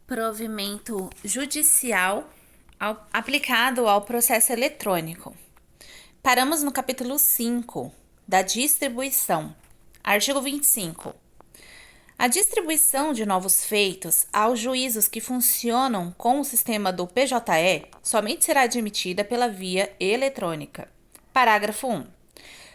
Provimento judicial aplicado ao processo eletrônico. Paramos no capítulo 5 da distribuição. Artigo 25. A distribuição de novos feitos aos juízos que funcionam com o sistema do PJE somente será admitida pela via eletrônica. Parágrafo 1.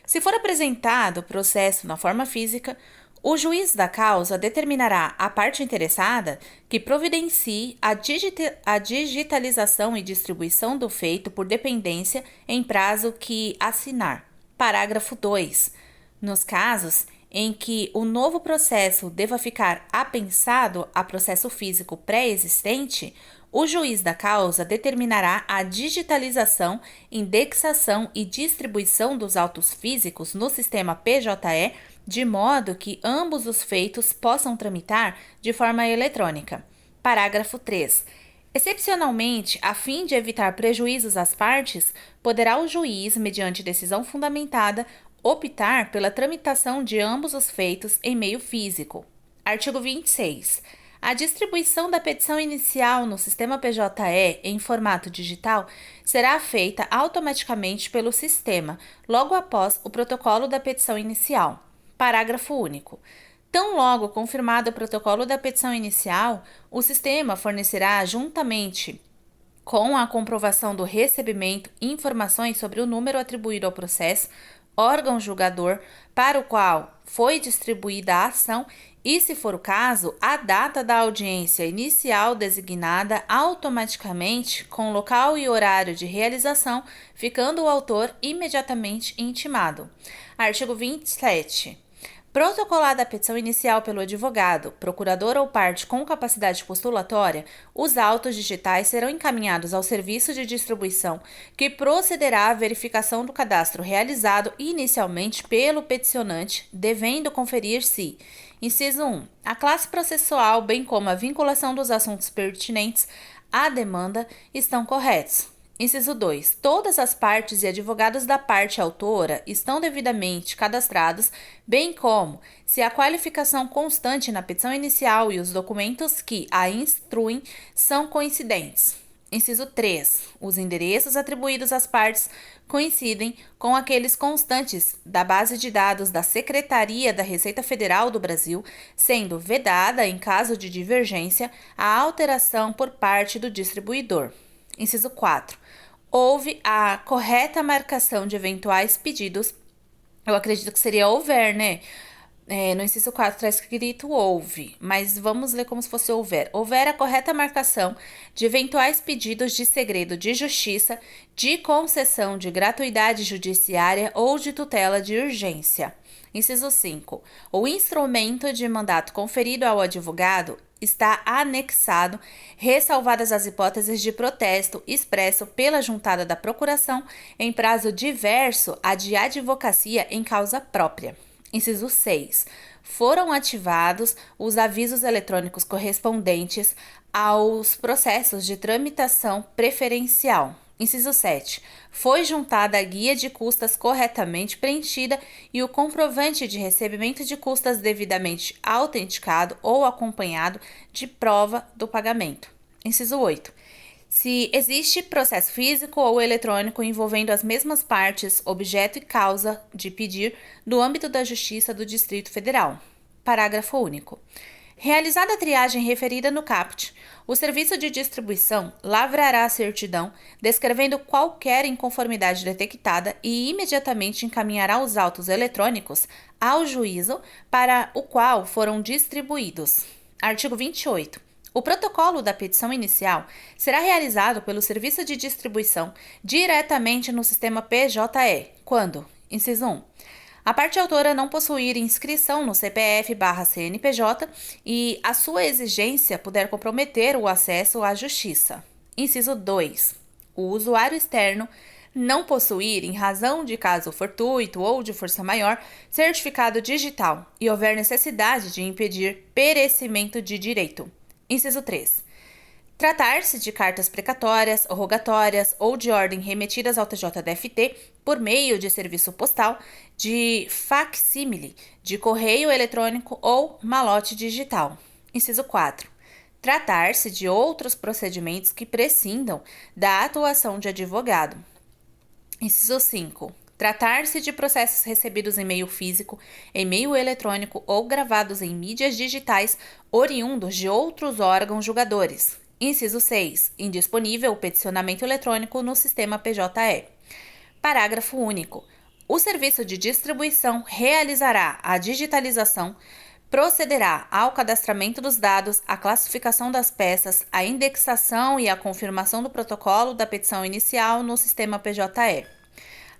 Se for apresentado o processo na forma física, o juiz da causa determinará à parte interessada que providencie a digitalização e distribuição do feito por dependência em prazo que assinar. Parágrafo 2. Nos casos em que o novo processo deva ficar apensado a processo físico pré-existente, o juiz da causa determinará a digitalização, indexação e distribuição dos autos físicos no sistema PJE, de modo que ambos os feitos possam tramitar de forma eletrônica. Parágrafo 3. Excepcionalmente, a fim de evitar prejuízos às partes, poderá o juiz, mediante decisão fundamentada, optar pela tramitação de ambos os feitos em meio físico. Artigo 26. A distribuição da petição inicial no sistema PJE em formato digital será feita automaticamente pelo sistema, logo após o protocolo da petição inicial. Parágrafo único. Tão logo confirmado o protocolo da petição inicial, o sistema fornecerá, juntamente com a comprovação do recebimento, informações sobre o número atribuído ao processo, órgão julgador para o qual foi distribuída a ação e, se for o caso, a data da audiência inicial designada automaticamente com local e horário de realização, ficando o autor imediatamente intimado. Artigo 27. Protocolada a petição inicial pelo advogado, procurador ou parte com capacidade postulatória, os autos digitais serão encaminhados ao serviço de distribuição, que procederá à verificação do cadastro realizado inicialmente pelo peticionante, devendo conferir se: inciso 1. A classe processual, bem como a vinculação dos assuntos pertinentes à demanda, estão corretos. Inciso 2. Todas as partes e advogados da parte autora estão devidamente cadastrados, bem como se a qualificação constante na petição inicial e os documentos que a instruem são coincidentes. Inciso 3. Os endereços atribuídos às partes coincidem com aqueles constantes da base de dados da Secretaria da Receita Federal do Brasil, sendo vedada, em caso de divergência, a alteração por parte do distribuidor. Inciso 4. Houve a correta marcação de eventuais pedidos. Eu acredito que seria houver, né? No inciso 4 está escrito houve, mas vamos ler como se fosse houver. Houver a correta marcação de eventuais pedidos de segredo de justiça, de concessão de gratuidade judiciária ou de tutela de urgência. Inciso 5. O instrumento de mandato conferido ao advogado está anexado, ressalvadas as hipóteses de protesto expresso pela juntada da procuração em prazo diverso à de advocacia em causa própria. Inciso 6. Foram ativados os avisos eletrônicos correspondentes aos processos de tramitação preferencial. Inciso 7. Foi juntada a guia de custas corretamente preenchida e o comprovante de recebimento de custas devidamente autenticado ou acompanhado de prova do pagamento. Inciso 8. Se existe processo físico ou eletrônico envolvendo as mesmas partes, objeto e causa de pedir do âmbito da Justiça do Distrito Federal. Parágrafo único. Realizada a triagem referida no caput, o serviço de distribuição lavrará a certidão, descrevendo qualquer inconformidade detectada e imediatamente encaminhará os autos eletrônicos ao juízo para o qual foram distribuídos. Artigo 28. O protocolo da petição inicial será realizado pelo serviço de distribuição diretamente no sistema PJE, quando, inciso 1, a parte autora não possuir inscrição no CPF/CNPJ e a sua exigência puder comprometer o acesso à justiça. Inciso 2. O usuário externo não possuir, em razão de caso fortuito ou de força maior, certificado digital e houver necessidade de impedir perecimento de direito. Inciso 3. Tratar-se de cartas precatórias, rogatórias ou de ordem remetidas ao TJDFT por meio de serviço postal, de facsímile, de correio eletrônico ou malote digital. Inciso 4. tratar-se de outros procedimentos que prescindam da atuação de advogado. Inciso 5. Tratar-se de processos recebidos em meio físico, em meio eletrônico ou gravados em mídias digitais oriundos de outros órgãos julgadores. Inciso 6. Indisponível o peticionamento eletrônico no sistema PJE. Parágrafo único. O serviço de distribuição realizará a digitalização, procederá ao cadastramento dos dados, à classificação das peças, à indexação e à confirmação do protocolo da petição inicial no sistema PJE.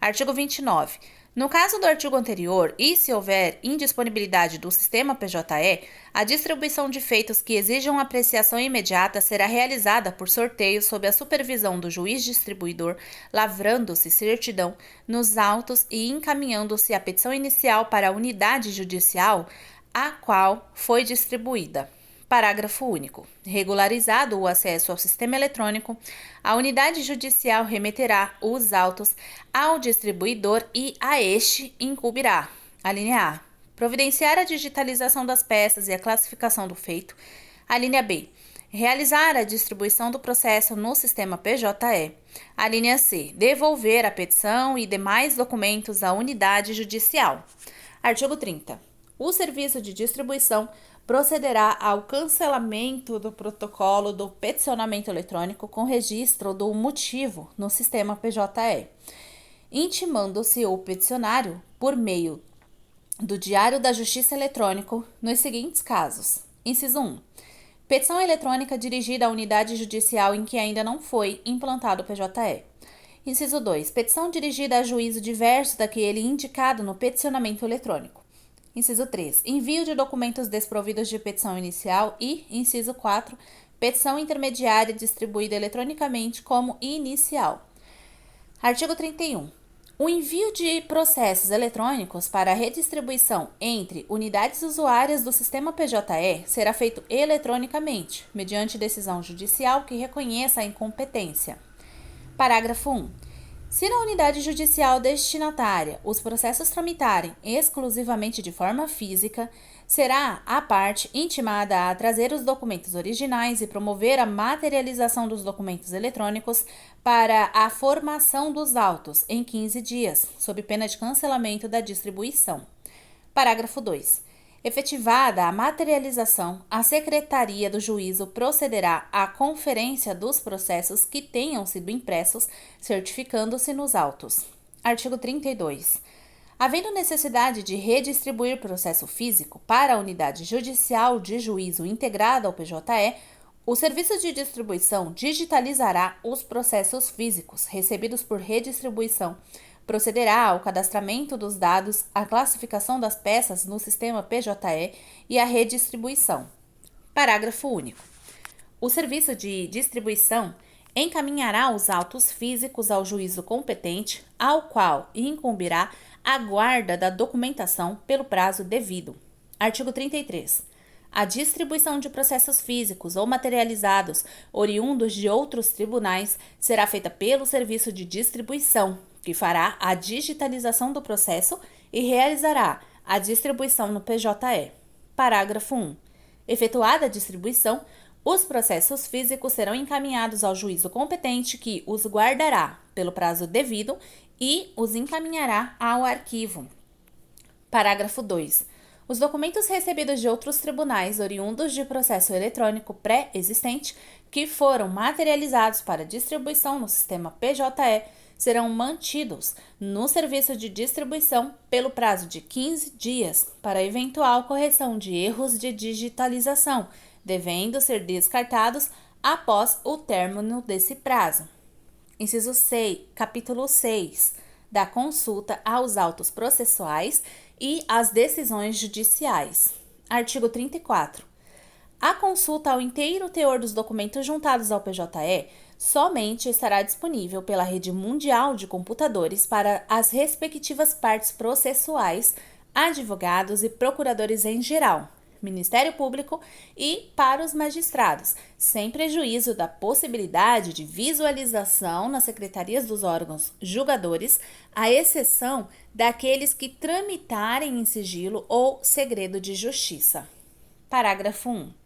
Artigo 29. No caso do artigo anterior e se houver indisponibilidade do sistema PJE, a distribuição de feitos que exijam apreciação imediata será realizada por sorteio sob a supervisão do juiz distribuidor, lavrando-se certidão nos autos e encaminhando-se a petição inicial para a unidade judicial a qual foi distribuída. Parágrafo único. Regularizado o acesso ao sistema eletrônico, a unidade judicial remeterá os autos ao distribuidor e a este incumbirá: alínea A. Providenciar a digitalização das peças e a classificação do feito. Alínea B. Realizar a distribuição do processo no sistema PJE. Alínea C. Devolver a petição e demais documentos à unidade judicial. Artigo 30. O serviço de distribuição procederá ao cancelamento do protocolo do peticionamento eletrônico com registro do motivo no sistema PJE, intimando-se o peticionário por meio do Diário da Justiça Eletrônico nos seguintes casos. Inciso 1. Petição eletrônica dirigida à unidade judicial em que ainda não foi implantado o PJE. Inciso 2. Petição dirigida a juízo diverso daquele indicado no peticionamento eletrônico. Inciso 3. Envio de documentos desprovidos de petição inicial e, inciso 4, petição intermediária distribuída eletronicamente como inicial. Artigo 31. O envio de processos eletrônicos para redistribuição entre unidades usuárias do sistema PJE será feito eletronicamente, mediante decisão judicial que reconheça a incompetência. Parágrafo 1. Se na unidade judicial destinatária os processos tramitarem exclusivamente de forma física, será a parte intimada a trazer os documentos originais e promover a materialização dos documentos eletrônicos para a formação dos autos em 15 dias, sob pena de cancelamento da distribuição. Parágrafo 2. Efetivada a materialização, a Secretaria do Juízo procederá à conferência dos processos que tenham sido impressos, certificando-se nos autos. Artigo 32. Havendo necessidade de redistribuir processo físico para a unidade judicial de juízo integrada ao PJE, o serviço de distribuição digitalizará os processos físicos recebidos por redistribuição, procederá ao cadastramento dos dados, à classificação das peças no sistema PJE e à redistribuição. Parágrafo único. O serviço de distribuição encaminhará os autos físicos ao juízo competente, ao qual incumbirá a guarda da documentação pelo prazo devido. Artigo 33. A distribuição de processos físicos ou materializados oriundos de outros tribunais será feita pelo serviço de distribuição, que fará a digitalização do processo e realizará a distribuição no PJE. Parágrafo 1. Efetuada a distribuição, os processos físicos serão encaminhados ao juízo competente, que os guardará pelo prazo devido e os encaminhará ao arquivo. Parágrafo 2. Os documentos recebidos de outros tribunais oriundos de processo eletrônico pré-existente, que foram materializados para distribuição no sistema PJE, serão mantidos no serviço de distribuição pelo prazo de 15 dias para eventual correção de erros de digitalização, devendo ser descartados após o término desse prazo. Inciso 6, capítulo 6, da consulta aos autos processuais e às decisões judiciais. Artigo 34. A consulta ao inteiro teor dos documentos juntados ao PJE somente estará disponível pela rede mundial de computadores para as respectivas partes processuais, advogados e procuradores em geral, Ministério Público e para os magistrados, sem prejuízo da possibilidade de visualização nas secretarias dos órgãos julgadores, à exceção daqueles que tramitarem em sigilo ou segredo de justiça. Parágrafo 1.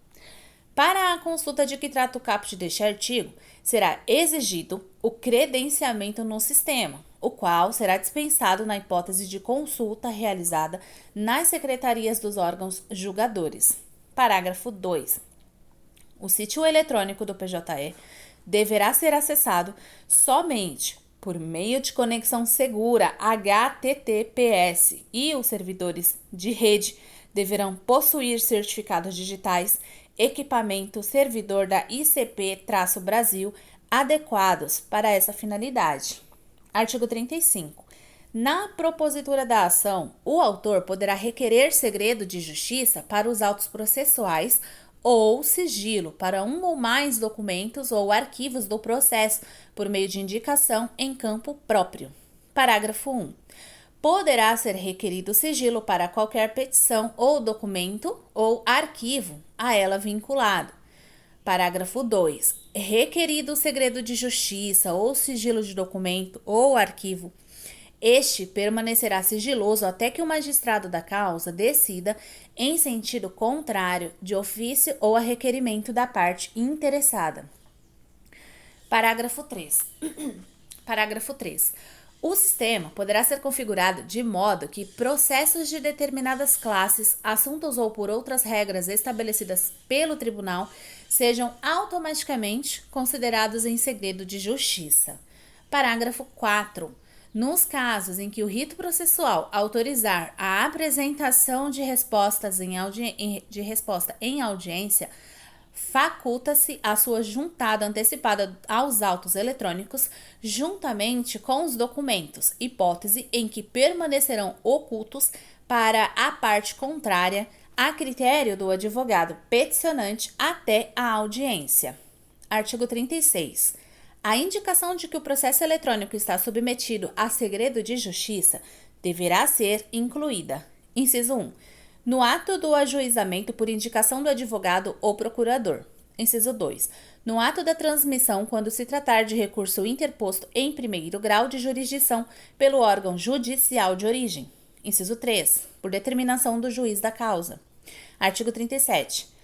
Para a consulta de que trata o caput deste artigo, será exigido o credenciamento no sistema, o qual será dispensado na hipótese de consulta realizada nas secretarias dos órgãos julgadores. Parágrafo 2. O sítio eletrônico do PJE deverá ser acessado somente por meio de conexão segura HTTPS e os servidores de rede deverão possuir certificados digitais, equipamento servidor da ICP-Brasil adequados para essa finalidade. Artigo 35. Na propositura da ação, o autor poderá requerer segredo de justiça para os autos processuais ou sigilo para um ou mais documentos ou arquivos do processo por meio de indicação em campo próprio. Parágrafo 1. Poderá ser requerido sigilo para qualquer petição ou documento ou arquivo a ela vinculado. Parágrafo 2. Requerido segredo de justiça ou sigilo de documento ou arquivo, este permanecerá sigiloso até que o magistrado da causa decida em sentido contrário, de ofício ou a requerimento da parte interessada. Parágrafo 3. Parágrafo 3. O sistema poderá ser configurado de modo que processos de determinadas classes, assuntos ou por outras regras estabelecidas pelo tribunal sejam automaticamente considerados em segredo de justiça. Parágrafo 4. Nos casos em que o rito processual autorizar a apresentação de resposta em audiência, faculta-se a sua juntada antecipada aos autos eletrônicos, juntamente com os documentos, hipótese em que permanecerão ocultos para a parte contrária, a critério do advogado peticionante até a audiência. Artigo 36. A indicação de que o processo eletrônico está submetido a segredo de justiça deverá ser incluída. Inciso 1. No ato do ajuizamento por indicação do advogado ou procurador. Inciso 2. No ato da transmissão, quando se tratar de recurso interposto em primeiro grau de jurisdição pelo órgão judicial de origem. Inciso 3. Por determinação do juiz da causa. Artigo 37.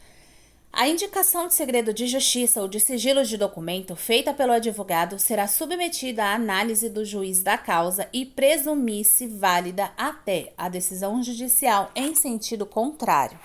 A indicação de segredo de justiça ou de sigilo de documento feita pelo advogado será submetida à análise do juiz da causa e presumir-se válida até a decisão judicial em sentido contrário.